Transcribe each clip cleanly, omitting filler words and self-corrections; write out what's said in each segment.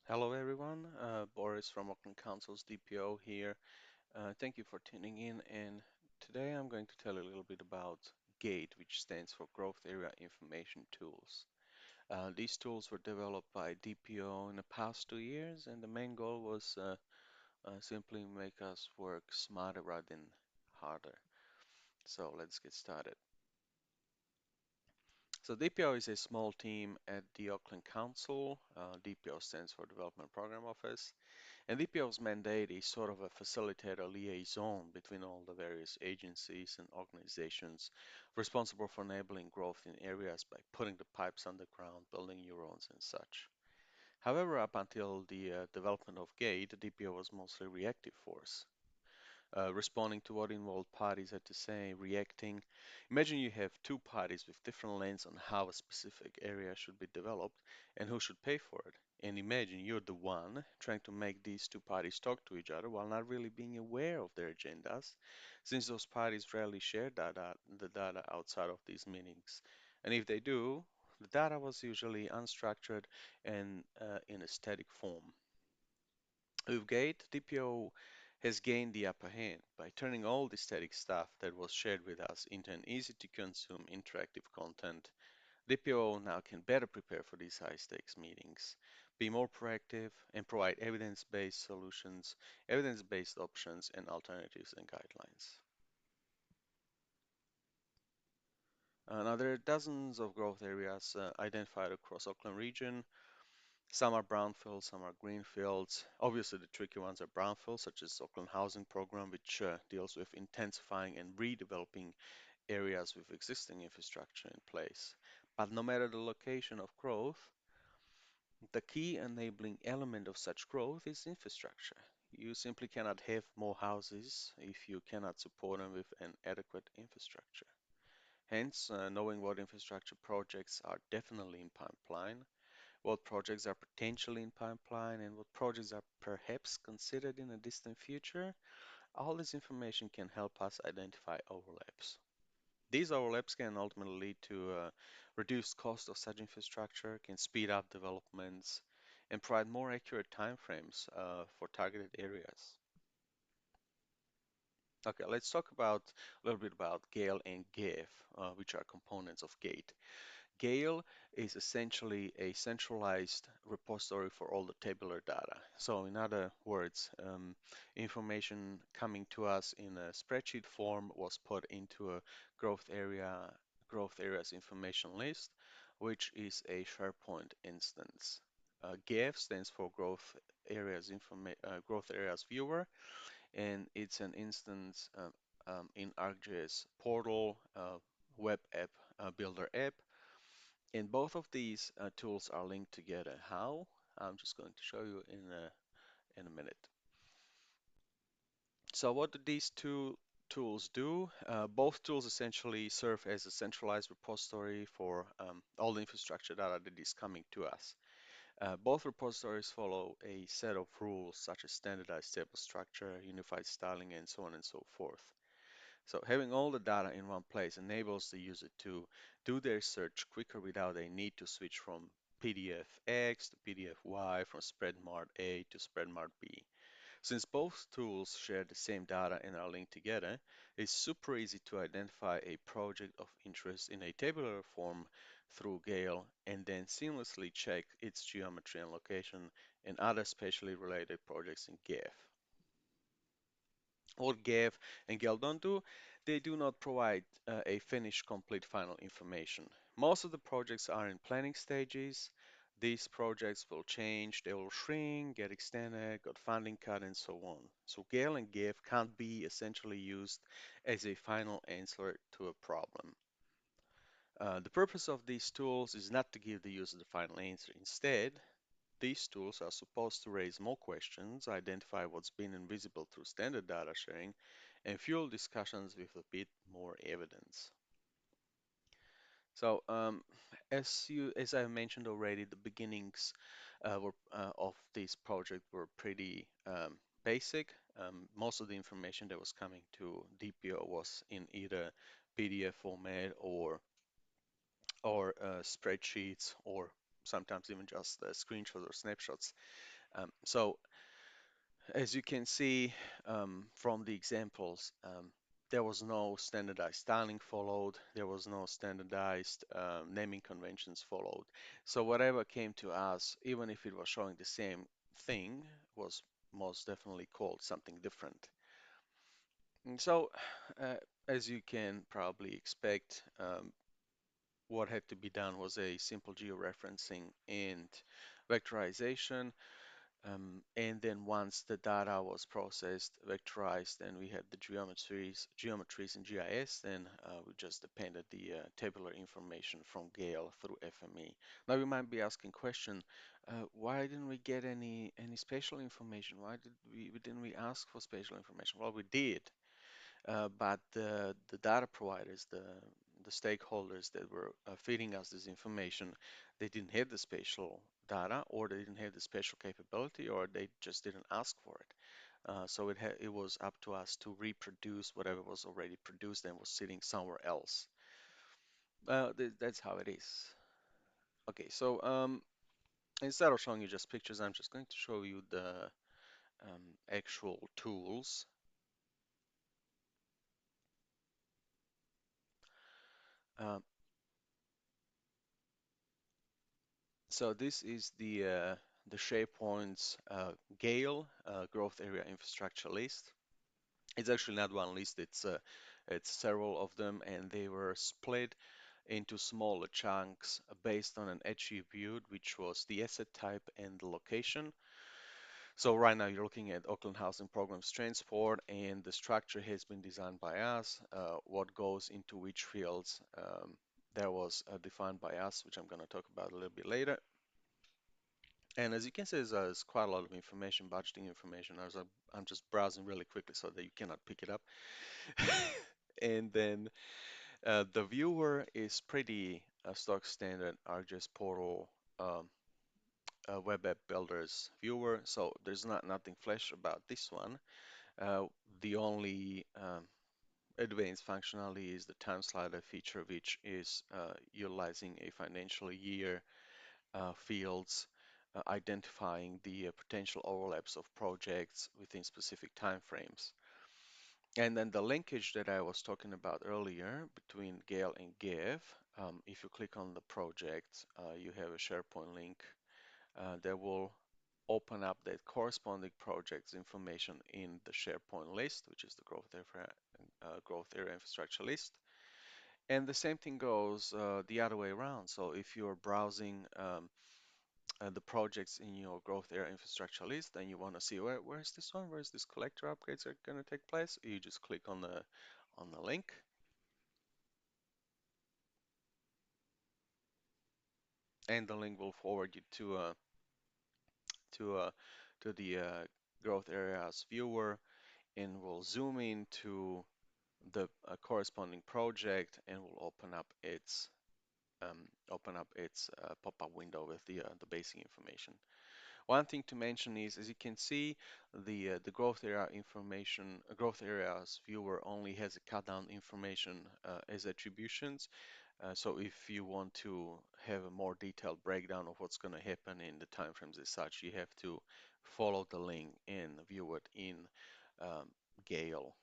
Hello everyone, Boris from Auckland Council's DPO here. Thank you for tuning in, and today I'm going to tell you a little bit about GATE, which stands for Growth Area Information Tools. These tools were developed by DPO in the past 2 years, and the main goal was simply make us work smarter rather than harder. So let's get started. So DPO is a small team at the Auckland Council. DPO stands for Development Program Office. And DPO's mandate is sort of a facilitator liaison between all the various agencies and organizations responsible for enabling growth in areas by putting the pipes underground, building neurons, and such. However, up until the development of GATE, the DPO was mostly reactive force, responding to what involved parties had to say, reacting. Imagine you have two parties with different lanes on how a specific area should be developed and who should pay for it. And imagine you're the one trying to make these two parties talk to each other while not really being aware of their agendas, since those parties rarely share the data outside of these meetings. And if they do, the data was usually unstructured and in a static form. With Gate, DPO has gained the upper hand by turning all the static stuff that was shared with us into an easy to consume interactive content. DPO now can better prepare for these high stakes meetings, be more proactive, and provide evidence based solutions, evidence based options, and alternatives and guidelines. Now, there are dozens of growth areas identified across Auckland region. Some are brownfields, some are greenfields. Obviously, the tricky ones are brownfields, such as Auckland Housing Program, which deals with intensifying and redeveloping areas with existing infrastructure in place. But no matter the location of growth, the key enabling element of such growth is infrastructure. You simply cannot have more houses if you cannot support them with an adequate infrastructure. Hence, knowing what infrastructure projects are definitely in pipeline, what projects are potentially in pipeline, and what projects are perhaps considered in a distant future, all this information can help us identify overlaps. These overlaps can ultimately lead to reduced cost of such infrastructure, can speed up developments, and provide more accurate timeframes for targeted areas. Okay, let's talk about a little bit about GAIL and GIF, which are components of GATE. GAIL is essentially a centralized repository for all the tabular data. So in other words, information coming to us in a spreadsheet form was put into a growth area, growth areas information list, which is a SharePoint instance. GAF stands for Growth Areas Viewer, and it's an instance in ArcGIS portal, web app, builder app, and both of these tools are linked together. How? I'm just going to show you in a minute. So what do these two tools do? Both tools essentially serve as a centralized repository for all the infrastructure data that is coming to us. Both repositories follow a set of rules such as standardized table structure, unified styling, and so on and so forth. So having all the data in one place enables the user to do their search quicker without a need to switch from PDF X to PDF Y, from SpreadMart A to SpreadMart B. Since both tools share the same data and are linked together, it's super easy to identify a project of interest in a tabular form through GAIL and then seamlessly check its geometry and location and other spatially related projects in GIF. What GAF and GAL don't do, they do not provide a finished, complete final information. Most of the projects are in planning stages. These projects will change, they will shrink, get extended, got funding cut, and so on. So GAL and GIF can't be essentially used as a final answer to a problem. The purpose of these tools is not to give the user the final answer. Instead, these tools are supposed to raise more questions, identify what's been invisible through standard data sharing, and fuel discussions with a bit more evidence. So, as I mentioned already, the beginnings of this project were pretty basic. Most of the information that was coming to DPO was in either PDF format or spreadsheets or sometimes even just screenshots or snapshots. So as you can see from the examples, there was no standardized styling followed. There was no standardized naming conventions followed. So whatever came to us, even if it was showing the same thing, was most definitely called something different. And so, uh, as you can probably expect, what had to be done was a simple georeferencing and vectorization. And then once the data was processed, vectorized, and we had the geometries in GIS, then we just appended the tabular information from GAIL through FME. Now you might be asking question, why didn't we get any spatial information? Why didn't we ask for spatial information? Well, we did, but the data providers, the stakeholders that were feeding us this information, they didn't have the spatial data, or they didn't have the spatial capability, or they just didn't ask for it. So it was up to us to reproduce whatever was already produced and was sitting somewhere else. That's how it is. Okay, so instead of showing you just pictures, I'm just going to show you the actual tools. Um, So this is the Sharepoints GAIL growth area infrastructure list. It's actually not one list, it's several of them, and they were split into smaller chunks based on an attribute, which was the asset type and the location. So right now you're looking at Auckland Housing Programs Transport, and the structure has been designed by us. What goes into which fields, that was defined by us, which I'm going to talk about a little bit later. And as you can see, there's quite a lot of information, budgeting information. I'm just browsing really quickly so that you cannot pick it up. And then the viewer is pretty stock standard ArcGIS portal web app builders viewer. So there's nothing flash about this one. Uh, the only advanced functionality is the time slider feature, which is utilizing a financial year fields, identifying the potential overlaps of projects within specific timeframes. And then the linkage that I was talking about earlier between GAIL and GIF, if you click on the project, you have a SharePoint link that will open up that corresponding project's information in the SharePoint list, which is the growth area infrastructure list. And the same thing goes the other way around. So if you're browsing the projects in your growth area infrastructure list and you want to see where's this one, where's this collector upgrades are going to take place, you just click on the link, and the link will forward you to uh, to the growth areas viewer, and will zoom into the corresponding project, and will open up its pop-up window with the basic information. One thing to mention is, as you can see, the growth area information, growth areas viewer only has a cut down information as attributions. So if you want to have a more detailed breakdown of what's going to happen in the timeframes as such, you have to follow the link and view it in um, GAIL.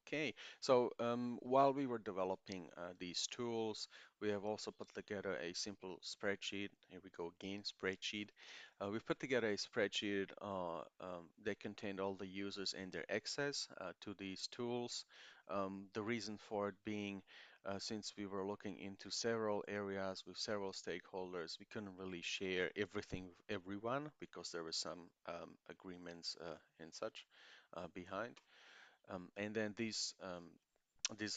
Okay, so while we were developing these tools, we have also put together a simple spreadsheet. Here we go again, spreadsheet. We've put together a spreadsheet that contained all the users and their access to these tools. The reason for it being, since we were looking into several areas with several stakeholders, we couldn't really share everything with everyone because there were some agreements and such behind. And then this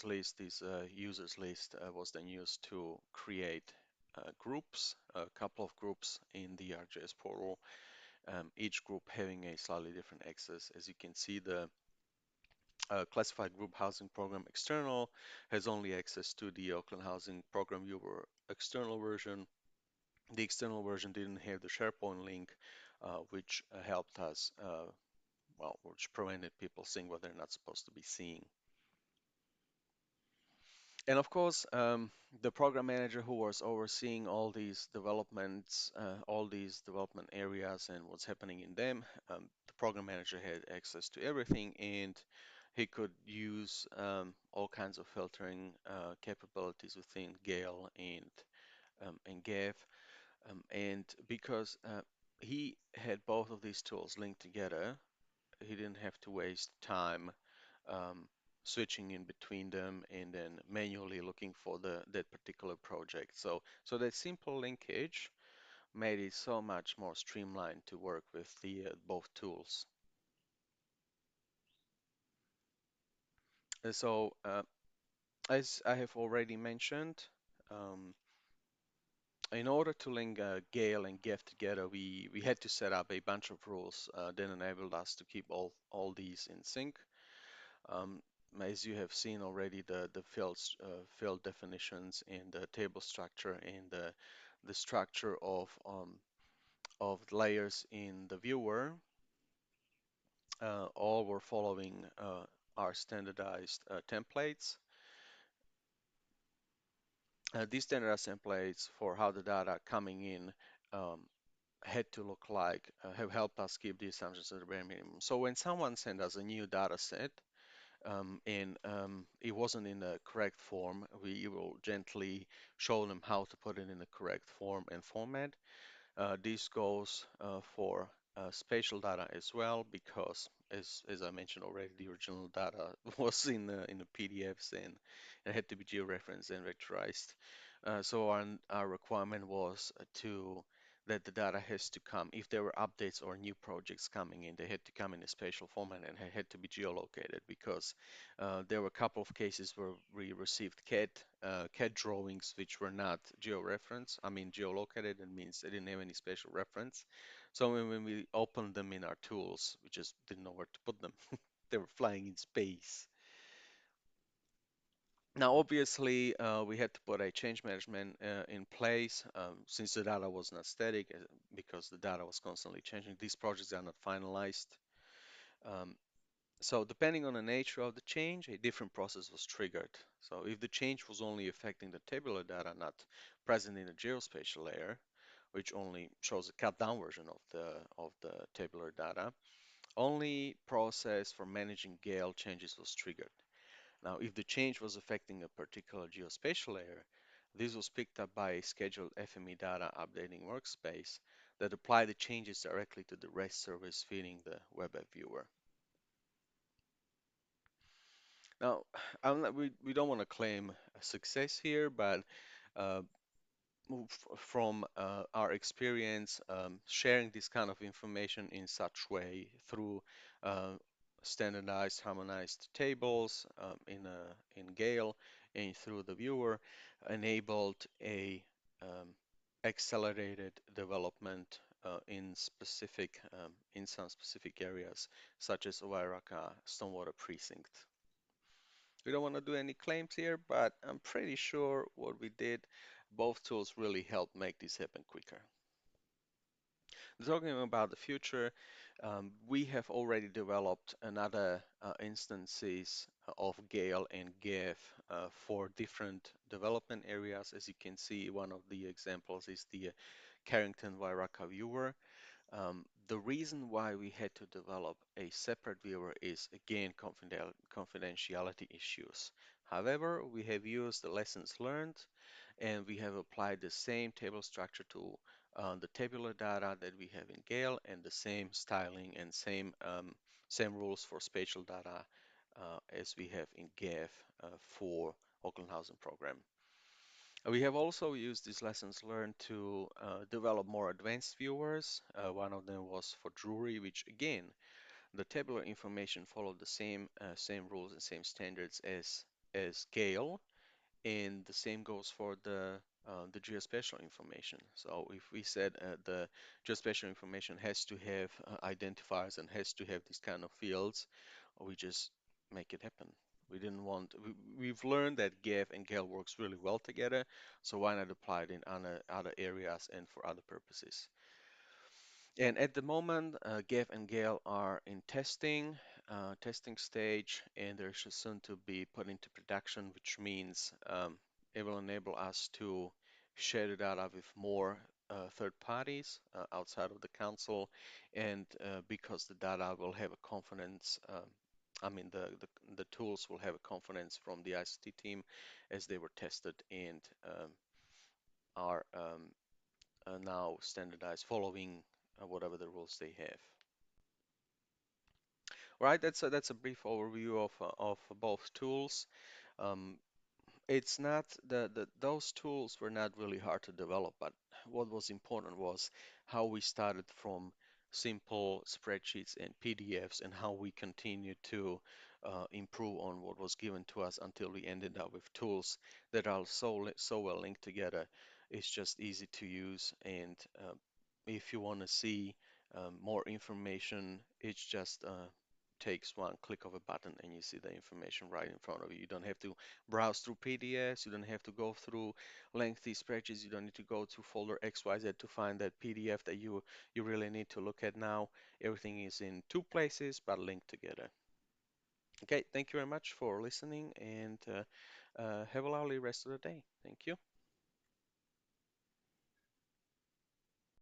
list, this users list, was then used to create groups, a couple of groups in the ArcGIS portal, each group having a slightly different access. As you can see, the classified group housing program external has only access to the Auckland Housing Program Viewer external version. The external version didn't have the SharePoint link, which helped us, well, which prevented people seeing what they're not supposed to be seeing. And of course, the program manager who was overseeing all these development areas and what's happening in them, the program manager had access to everything, and he could use all kinds of filtering capabilities within GAIL and GIF. And because he had both of these tools linked together, he didn't have to waste time um, switching in between them and then manually looking for that particular project. So that simple linkage made it so much more streamlined to work with the both tools. So as I have already mentioned, um, in order to link GAIL and GIF together, we had to set up a bunch of rules that enabled us to keep all these in sync. Um, as you have seen already, the field definitions and the table structure and the structure of layers in the viewer all were following our standardized templates. These standardized templates for how the data coming in um, had to look like have helped us keep the assumptions at the bare minimum. So when someone sent us a new data set, and it wasn't in the correct form, we will gently show them how to put it in the correct form and format. This goes for spatial data as well, because as I mentioned already, the original data was in the PDFs and it had to be georeferenced and vectorized. So our requirement was to that the data has to come, if there were updates or new projects coming in, they had to come in a spatial format and had to be geolocated, because there were a couple of cases where we received CAD drawings which were not georeferenced. I mean, geolocated, it means they didn't have any spatial reference. So when we opened them in our tools, we just didn't know where to put them. They were flying in space. Now, obviously, we had to put a change management in place since the data was not static, because the data was constantly changing. These projects are not finalized. Um, So depending on the nature of the change, a different process was triggered. So if the change was only affecting the tabular data not present in the geospatial layer, which only shows a cut down version of the tabular data, only process for managing GAIL changes was triggered. Now, if the change was affecting a particular geospatial layer, this was picked up by a scheduled FME data updating workspace that applied the changes directly to the REST service feeding the web app viewer. Now, we don't want to claim a success here, but uh, from our experience, sharing this kind of information in such way through uh, standardized, harmonized tables in GAIL and through the viewer enabled a accelerated development in some specific areas, such as Wairaka Stormwater Precinct. We don't want to do any claims here, but I'm pretty sure what we did, both tools really helped make this happen quicker. Talking about the future, we have already developed another instances of GAIL and GIF for different development areas. As you can see, one of the examples is the Carrington Wairaka viewer. The reason why we had to develop a separate viewer is, again, confidentiality issues. However, we have used the lessons learned, and we have applied the same table structure to the tabular data that we have in GAIL, and the same styling and same rules for spatial data as we have in GIF for Auckland Housing Program. We have also used these lessons learned to develop more advanced viewers. One of them was for Drury, which again, the tabular information followed the same rules and same standards as GAIL, and the same goes for the geospatial information. So if we said the geospatial information has to have identifiers and has to have these kind of fields, we just make it happen. We didn't want, we've learned that GIF and GAIL works really well together, so why not apply it in other areas and for other purposes? And at the moment, GIF and GAIL are in testing. testing stage, and they're soon to be put into production, which means it will enable us to share the data with more third parties outside of the council, and because the data will have a confidence, I mean the tools will have a confidence from the ICT team as they were tested and are now standardized following whatever the rules they have. Right, that's a brief overview of both tools. Um, it's not those tools were not really hard to develop, but what was important was how we started from simple spreadsheets and PDFs and how we continued to improve on what was given to us until we ended up with tools that are so well linked together. It's just easy to use, and if you want to see more information, it's just takes one click of a button and you see the information right in front of you. You don't have to browse through PDFs, you don't have to go through lengthy spreadsheets, you don't need to go to folder XYZ to find that PDF that you really need to look at now. Everything is in two places but linked together. Okay, thank you very much for listening, and have a lovely rest of the day. Thank you.